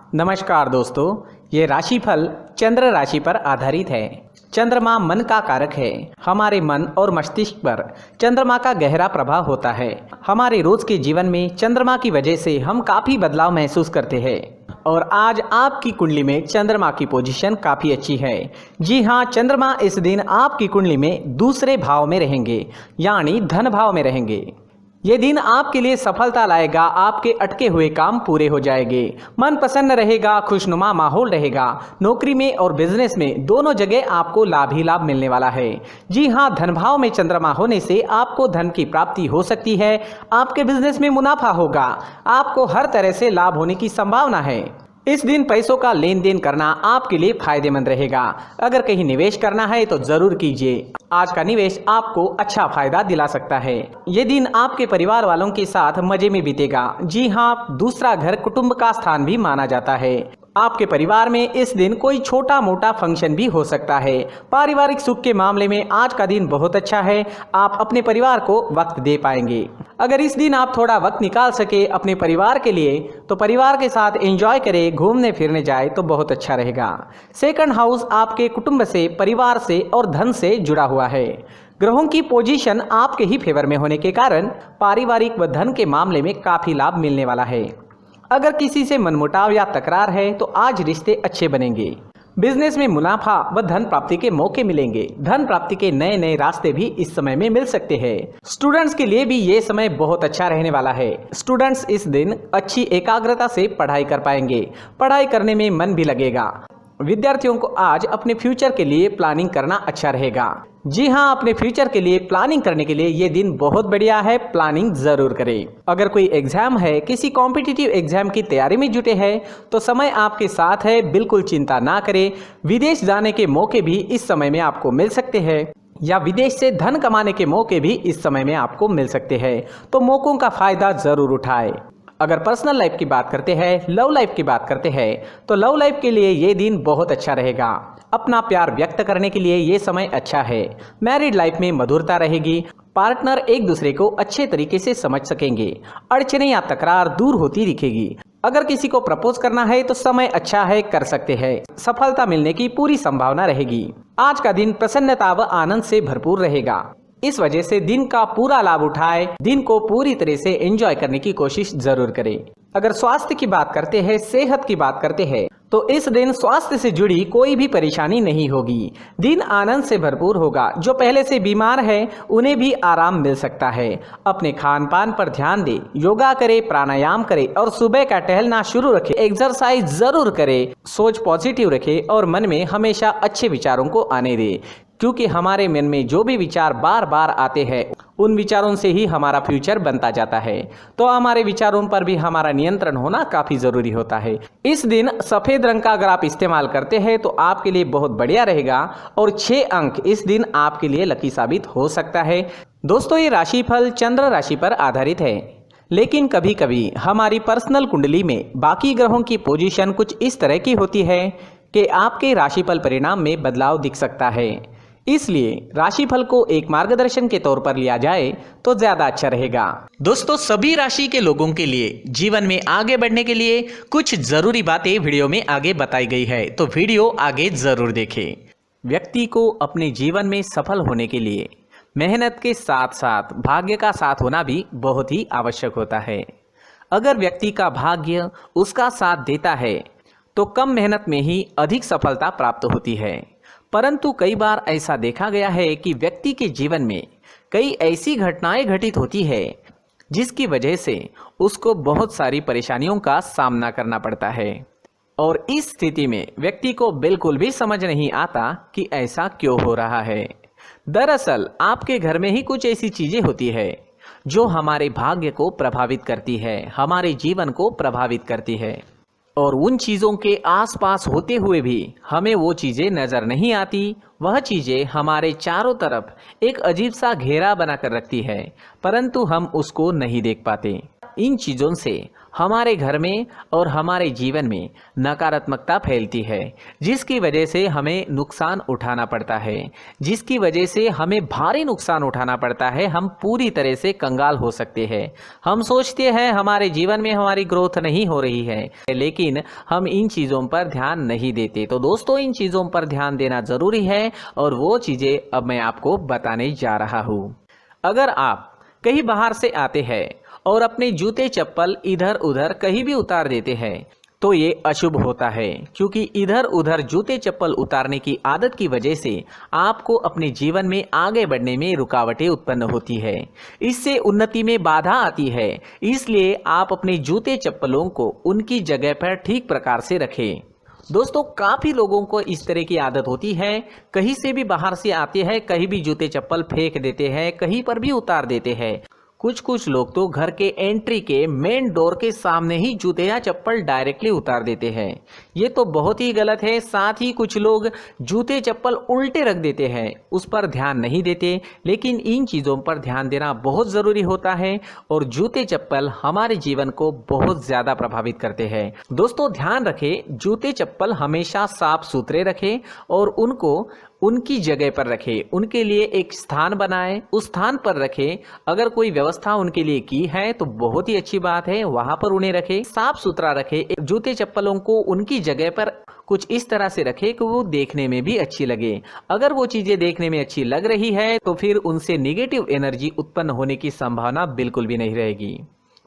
नमस्कार दोस्तों, ये राशिफल चंद्र राशि पर आधारित है। चंद्रमा मन का कारक है। हमारे मन और मस्तिष्क पर चंद्रमा का गहरा प्रभाव होता है। हमारे रोज के जीवन में चंद्रमा की वजह से हम काफी बदलाव महसूस करते हैं। और आज आपकी कुंडली में चंद्रमा की पोजीशन काफी अच्छी है। जी हाँ, चंद्रमा इस दिन आपकी कुंडली में दूसरे भाव में रहेंगे, यानी धन भाव में रहेंगे। ये दिन आपके लिए सफलता लाएगा। आपके अटके हुए काम पूरे हो जाएंगे। मन प्रसन्न रहेगा, खुशनुमा माहौल रहेगा। नौकरी में और बिजनेस में दोनों जगह आपको लाभ ही लाभ मिलने वाला है। जी हाँ, धन भाव में चंद्रमा होने से आपको धन की प्राप्ति हो सकती है। आपके बिजनेस में मुनाफा होगा। आपको हर तरह से लाभ होने की संभावना है। इस दिन पैसों का लेन देन करना आपके लिए फायदेमंद रहेगा। अगर कहीं निवेश करना है तो जरूर कीजिए। आज का निवेश आपको अच्छा फायदा दिला सकता है। ये दिन आपके परिवार वालों के साथ मजे में बीतेगा। जी हाँ, दूसरा घर कुटुंब का स्थान भी माना जाता है। आपके परिवार में इस दिन कोई छोटा मोटा फंक्शन भी हो सकता है। पारिवारिक सुख के मामले में आज का दिन बहुत अच्छा है। आप अपने परिवार को वक्त दे पाएंगे। अगर इस दिन आप थोड़ा वक्त निकाल सके अपने परिवार के लिए तो परिवार के साथ एंजॉय करें, घूमने फिरने जाए तो बहुत अच्छा रहेगा। सेकंड हाउस आपके कुटुंब से, परिवार से और धन से जुड़ा हुआ है। ग्रहों की पोजीशन आपके ही फेवर में होने के कारण पारिवारिक व धन के मामले में काफी लाभ मिलने वाला है। अगर किसी से मनमुटाव या तकरार है तो आज रिश्ते अच्छे बनेंगे। बिजनेस में मुनाफा व धन प्राप्ति के मौके मिलेंगे। धन प्राप्ति के नए नए रास्ते भी इस समय में मिल सकते हैं। स्टूडेंट्स के लिए भी ये समय बहुत अच्छा रहने वाला है। स्टूडेंट्स इस दिन अच्छी एकाग्रता से पढ़ाई कर पाएंगे। पढ़ाई करने में मन भी लगेगा। विद्यार्थियों को आज अपने फ्यूचर के लिए प्लानिंग करना अच्छा रहेगा। जी हाँ, अपने फ्यूचर के लिए प्लानिंग करने के लिए ये दिन बहुत बढ़िया है। प्लानिंग जरूर करें। अगर कोई एग्जाम है, किसी कॉम्पिटिटिव एग्जाम की तैयारी में जुटे हैं तो समय आपके साथ है, बिल्कुल चिंता ना करें। विदेश जाने के मौके भी इस समय में आपको मिल सकते हैं या विदेश से धन कमाने के मौके भी इस समय में आपको मिल सकते हैं, तो मौकों का फायदा जरूर उठाएं। अगर पर्सनल लाइफ की बात करते हैं, लव लाइफ की बात करते हैं तो लव लाइफ के लिए ये दिन बहुत अच्छा रहेगा। अपना प्यार व्यक्त करने के लिए ये समय अच्छा है। मैरिड लाइफ में मधुरता रहेगी। पार्टनर एक दूसरे को अच्छे तरीके से समझ सकेंगे। अड़चने या तकरार दूर होती दिखेगी। अगर किसी को प्रपोज करना है तो समय अच्छा है, कर सकते हैं। सफलता मिलने की पूरी संभावना रहेगी। आज का दिन प्रसन्नता व आनंद से भरपूर रहेगा। इस वजह से दिन का पूरा लाभ उठाए, दिन को पूरी तरह से एंजॉय करने की कोशिश जरूर करें। अगर स्वास्थ्य की बात करते हैं, सेहत की बात करते हैं तो इस दिन स्वास्थ्य से जुड़ी कोई भी परेशानी नहीं होगी। दिन आनंद से भरपूर होगा। जो पहले से बीमार है उन्हें भी आराम मिल सकता है। अपने खान पान पर ध्यान दें, योगा करें, प्राणायाम करें और सुबह का टहलना शुरू रखें। एक्सरसाइज जरूर करें। सोच पॉजिटिव रखें और मन में हमेशा अच्छे विचारों को आने दें, क्योंकि हमारे मन में जो भी विचार बार बार आते हैं उन विचारों से ही हमारा फ्यूचर बनता जाता है। तो हमारे विचारों पर भी हमारा नियंत्रण होना काफी जरूरी होता है। इस दिन सफेद रंग का अगर आप इस्तेमाल करते हैं तो आपके लिए बहुत बढ़िया रहेगा और 6 अंक इस दिन आपके लिए लकी साबित हो सकता है। दोस्तों, ये राशिफल चंद्र राशि पर आधारित है, लेकिन कभी कभी हमारी पर्सनल कुंडली में बाकी ग्रहों की पोजीशन कुछ इस तरह की होती है कि आपके राशिफल परिणाम में बदलाव दिख सकता है। इसलिए राशिफल को एक मार्गदर्शन के तौर पर लिया जाए तो ज्यादा अच्छा रहेगा। दोस्तों, सभी राशि के लोगों के लिए जीवन में आगे बढ़ने के लिए कुछ जरूरी बातें वीडियो में आगे बताई गई है, तो वीडियो आगे जरूर देखें। व्यक्ति को अपने जीवन में सफल होने के लिए मेहनत के साथ साथ भाग्य का साथ होना भी बहुत ही आवश्यक होता है। अगर व्यक्ति का भाग्य उसका साथ देता है तो कम मेहनत में ही अधिक सफलता प्राप्त होती है। परंतु कई बार ऐसा देखा गया है कि व्यक्ति के जीवन में कई ऐसी घटनाएं घटित होती है जिसकी वजह से उसको बहुत सारी परेशानियों का सामना करना पड़ता है। और इस स्थिति में व्यक्ति को बिल्कुल भी समझ नहीं आता कि ऐसा क्यों हो रहा है। दरअसल आपके घर में ही कुछ ऐसी चीजें होती है जो हमारे भाग्य को प्रभावित करती है, हमारे जीवन को प्रभावित करती है। और उन चीज़ों के आसपास होते हुए भी हमें वो चीज़ें नज़र नहीं आती। वह चीज़ें हमारे चारों तरफ एक अजीब सा घेरा बनाकर रखती है, परंतु हम उसको नहीं देख पाते। इन चीज़ों से हमारे घर में और हमारे जीवन में नकारात्मकता फैलती है, जिसकी वजह से हमें नुकसान उठाना पड़ता है, जिसकी वजह से हमें भारी नुकसान उठाना पड़ता है। हम पूरी तरह से कंगाल हो सकते हैं। हम सोचते हैं हमारे जीवन में हमारी ग्रोथ नहीं हो रही है, लेकिन हम इन चीज़ों पर ध्यान नहीं देते। तो दोस्तों, इन चीज़ों पर ध्यान देना ज़रूरी है और वो चीज़ें अब मैं आपको बताने जा रहा हूँ। अगर आप कहीं बाहर से आते हैं और अपने जूते चप्पल इधर उधर कहीं भी उतार देते हैं तो ये अशुभ होता है, क्योंकि इधर उधर जूते चप्पल उतारने की आदत की वजह से आपको अपने जीवन में आगे बढ़ने में रुकावटें उत्पन्न होती है। इससे उन्नति में बाधा आती है। इसलिए आप अपने जूते चप्पलों को उनकी जगह पर ठीक प्रकार से रखें। दोस्तों, काफ़ी लोगों को इस तरह की आदत होती है, कहीं से भी बाहर से आते हैं, कहीं भी जूते चप्पल फेंक देते हैं, कहीं पर भी उतार देते हैं। कुछ लोग तो घर के एंट्री के मेन डोर के सामने ही जूते या चप्पल डायरेक्टली उतार देते हैं। ये तो बहुत ही गलत है। साथ ही कुछ लोग जूते चप्पल उल्टे रख देते हैं, उस पर ध्यान नहीं देते। लेकिन इन चीज़ों पर ध्यान देना बहुत ज़रूरी होता है और जूते चप्पल हमारे जीवन को बहुत ज़्यादा प्रभावित करते हैं। दोस्तों, ध्यान रखें, जूते चप्पल हमेशा साफ सुथरे रखें और उनको उनकी जगह पर रखें। उनके लिए एक स्थान बनाएं, उस स्थान पर रखें। अगर कोई व्यवस्था उनके लिए की है तो बहुत ही अच्छी बात है, वहां पर उन्हें रखें, साफ सुथरा रखें। जूते चप्पलों को उनकी जगह पर कुछ इस तरह से रखें कि वो देखने में भी अच्छी लगे। अगर वो चीजें देखने में अच्छी लग रही है तो फिर उनसे निगेटिव एनर्जी उत्पन्न होने की संभावना बिल्कुल भी नहीं रहेगी।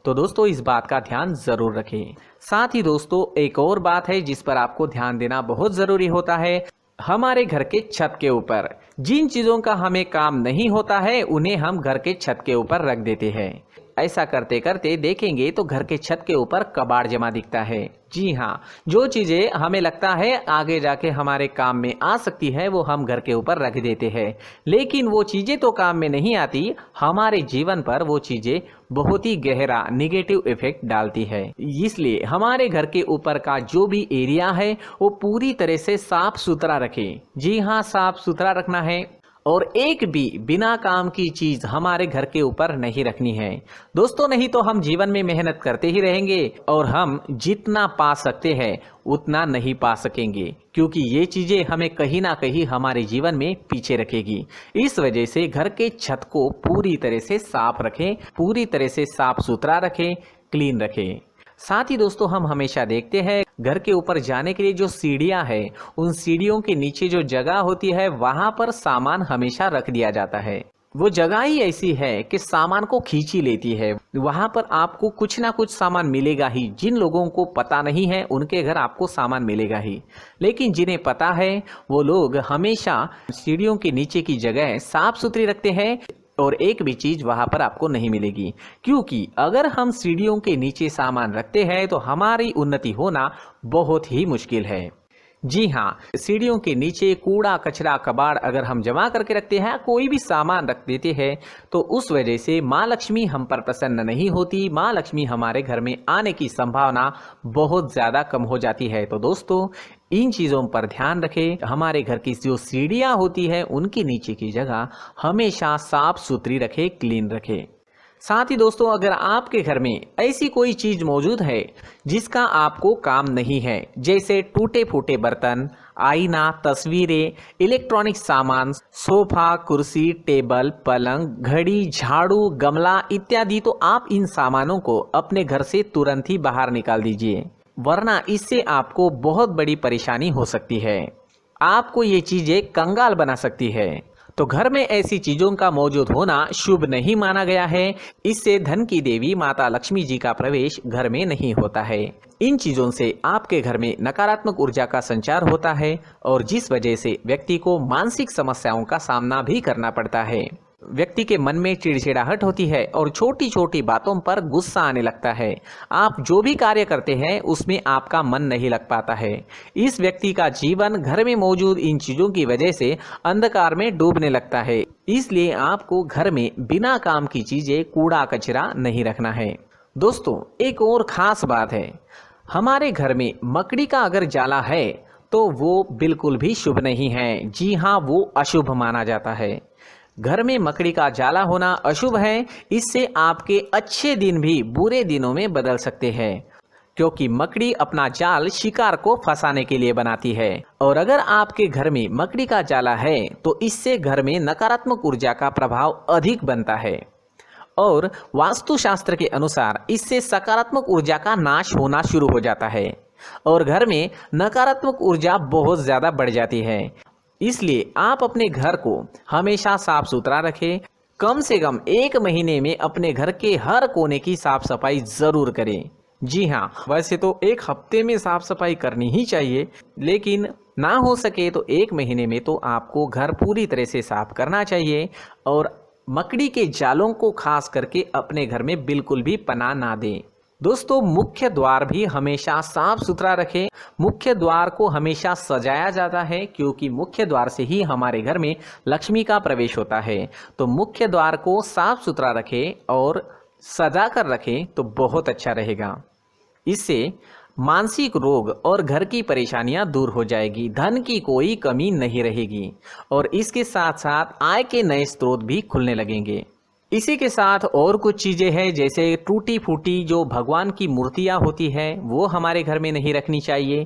तो दोस्तों, इस बात का ध्यान जरूर रखें। साथ ही दोस्तों, एक और बात है जिस पर आपको ध्यान देना बहुत जरूरी होता है। हमारे घर के छत के ऊपर जिन चीज़ों का हमें काम नहीं होता है उन्हें हम घर के छत के ऊपर रख देते हैं। ऐसा करते करते देखेंगे तो घर के छत के ऊपर कबाड़ जमा दिखता है। जी हाँ, जो चीज़ें हमें लगता है आगे जाके हमारे काम में आ सकती है वो हम घर के ऊपर रख देते हैं, लेकिन वो चीज़ें तो काम में नहीं आती। हमारे जीवन पर वो चीज़ें बहुत ही गहरा निगेटिव इफेक्ट डालती है। इसलिए हमारे घर के ऊपर का जो भी एरिया है वो पूरी तरह से साफ सुथरा रखें। जी हाँ, साफ सुथरा रखना है और एक भी बिना काम की चीज हमारे घर के ऊपर नहीं रखनी है। दोस्तों, नहीं तो हम जीवन में मेहनत करते ही रहेंगे और हम जितना पा सकते हैं उतना नहीं पा सकेंगे, क्योंकि ये चीजें हमें कहीं ना कहीं हमारे जीवन में पीछे रखेगी। इस वजह से घर के छत को पूरी तरह से साफ रखें, पूरी तरह से साफ सुथरा रखें, क्लीन रखें। साथ ही दोस्तों, हम हमेशा देखते हैं घर के ऊपर जाने के लिए जो सीढ़ियां हैं, उन सीढ़ियों के नीचे जो जगह होती है वहां पर सामान हमेशा रख दिया जाता है। वो जगह ही ऐसी है कि सामान को खींच ही लेती है। वहां पर आपको कुछ ना कुछ सामान मिलेगा ही। जिन लोगों को पता नहीं है उनके घर आपको सामान मिलेगा ही, लेकिन जिन्हें पता है वो लोग हमेशा सीढ़ियों के नीचे की जगह साफ सुथरी रखते हैं और एक भी चीज वहां पर आपको नहीं मिलेगी। क्योंकि अगर हम सीढ़ियों के नीचे सामान रखते हैं तो हमारी उन्नति होना बहुत ही मुश्किल है। जी हाँ, सीढ़ियों के नीचे कूड़ा कचरा कबाड़ अगर हम जमा करके रखते हैं, कोई भी सामान रख देते हैं, तो उस वजह से माँ लक्ष्मी हम पर प्रसन्न नहीं होती। माँ लक्ष्मी हमारे घर में आने की संभावना बहुत ज़्यादा कम हो जाती है। तो दोस्तों, इन चीज़ों पर ध्यान रखें। हमारे घर की जो सीढ़ियाँ होती है उनके नीचे की जगह हमेशा साफ सुथरी रखें, क्लीन रखें। साथ ही दोस्तों, अगर आपके घर में ऐसी कोई चीज मौजूद है जिसका आपको काम नहीं है, जैसे टूटे फूटे बर्तन, आईना, तस्वीरें, इलेक्ट्रॉनिक सामान, सोफा, कुर्सी, टेबल, पलंग, घड़ी, झाड़ू, गमला इत्यादि, तो आप इन सामानों को अपने घर से तुरंत ही बाहर निकाल दीजिए, वरना इससे आपको बहुत बड़ी परेशानी हो सकती है। आपको ये चीजें कंगाल बना सकती है। तो घर में ऐसी चीजों का मौजूद होना शुभ नहीं माना गया है। इससे धन की देवी माता लक्ष्मी जी का प्रवेश घर में नहीं होता है। इन चीजों से आपके घर में नकारात्मक ऊर्जा का संचार होता है और जिस वजह से व्यक्ति को मानसिक समस्याओं का सामना भी करना पड़ता है। व्यक्ति के मन में चिड़चिड़ाहट होती है और छोटी छोटी बातों पर गुस्सा आने लगता है। आप जो भी कार्य करते हैं उसमें आपका मन नहीं लग पाता है। इस व्यक्ति का जीवन घर में मौजूद इन चीजों की वजह से अंधकार में डूबने लगता है। इसलिए आपको घर में बिना काम की चीजें, कूड़ा कचरा नहीं रखना है। दोस्तों, एक और खास बात है, हमारे घर में मकड़ी का अगर जाला है तो वो बिल्कुल भी शुभ नहीं है। जी हाँ, वो अशुभ माना जाता है। घर में मकड़ी का जाला होना अशुभ है। इससे आपके अच्छे दिन भी बुरे दिनों में बदल सकते हैं, क्योंकि मकड़ी अपना जाल शिकार को फंसाने के लिए बनाती है। और अगर आपके घर में मकड़ी का जाला है तो इससे घर में नकारात्मक ऊर्जा का प्रभाव अधिक बनता है और वास्तुशास्त्र के अनुसार इससे सकारात्मक ऊर्जा का नाश होना शुरू हो जाता है और घर में नकारात्मक ऊर्जा बहुत ज़्यादा बढ़ जाती है। इसलिए आप अपने घर को हमेशा साफ सुथरा रखें। कम से कम 1 महीने में अपने घर के हर कोने की साफ सफाई ज़रूर करें। जी हाँ, वैसे तो 1 हफ्ते में साफ सफाई करनी ही चाहिए, लेकिन ना हो सके तो 1 महीने में तो आपको घर पूरी तरह से साफ करना चाहिए और मकड़ी के जालों को खास करके अपने घर में बिल्कुल भी पनाह ना दें। दोस्तों, मुख्य द्वार भी हमेशा साफ सुथरा रखें। मुख्य द्वार को हमेशा सजाया जाता है, क्योंकि मुख्य द्वार से ही हमारे घर में लक्ष्मी का प्रवेश होता है। तो मुख्य द्वार को साफ सुथरा रखें और सजा कर रखें तो बहुत अच्छा रहेगा। इससे मानसिक रोग और घर की परेशानियां दूर हो जाएगी, धन की कोई कमी नहीं रहेगी और इसके साथ साथ आय के नए स्रोत भी खुलने लगेंगे। इसी के साथ और कुछ चीज़ें हैं, जैसे टूटी फूटी जो भगवान की मूर्तियां होती है वो हमारे घर में नहीं रखनी चाहिए।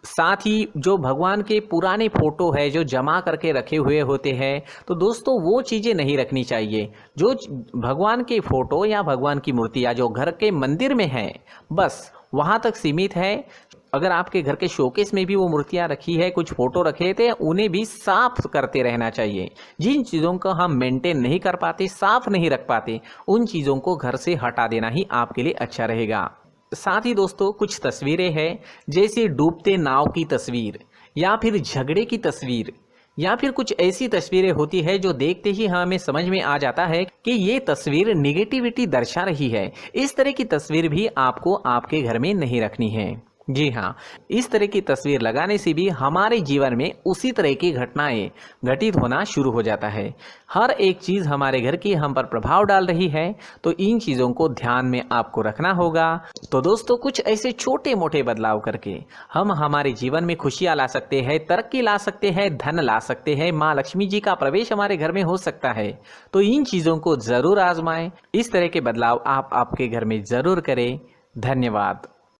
साथ ही जो भगवान के पुराने फोटो है जो जमा करके रखे हुए होते हैं, तो दोस्तों वो चीज़ें नहीं रखनी चाहिए। जो भगवान के फोटो या भगवान की मूर्तियाँ जो घर के मंदिर में हैं, बस वहाँ तक सीमित है। अगर आपके घर के शोकेस में भी वो मूर्तियाँ रखी है, कुछ फोटो रखे थे, उन्हें भी साफ करते रहना चाहिए। जिन चीज़ों को हम मेंटेन नहीं कर पाते, साफ नहीं रख पाते, उन चीज़ों को घर से हटा देना ही आपके लिए अच्छा रहेगा। साथ ही दोस्तों, कुछ तस्वीरें हैं, जैसे डूबते नाव की तस्वीर या फिर झगड़े की तस्वीर या फिर कुछ ऐसी तस्वीरें होती है जो देखते ही हमें समझ में आ जाता है कि ये तस्वीर निगेटिविटी दर्शा रही है। इस तरह की तस्वीर भी आपको आपके घर में नहीं रखनी है। जी हाँ, इस तरह की तस्वीर लगाने से भी हमारे जीवन में उसी तरह की घटनाएं घटित होना शुरू हो जाता है। हर एक चीज़ हमारे घर की हम पर प्रभाव डाल रही है, तो इन चीज़ों को ध्यान में आपको रखना होगा। तो दोस्तों, कुछ ऐसे छोटे मोटे बदलाव करके हम हमारे जीवन में खुशियाँ ला सकते हैं, तरक्की ला सकते हैं, धन ला सकते हैं, माँ लक्ष्मी जी का प्रवेश हमारे घर में हो सकता है। तो इन चीज़ों को ज़रूर आजमाएं। इस तरह के बदलाव आप आपके घर में ज़रूर करें। धन्यवाद।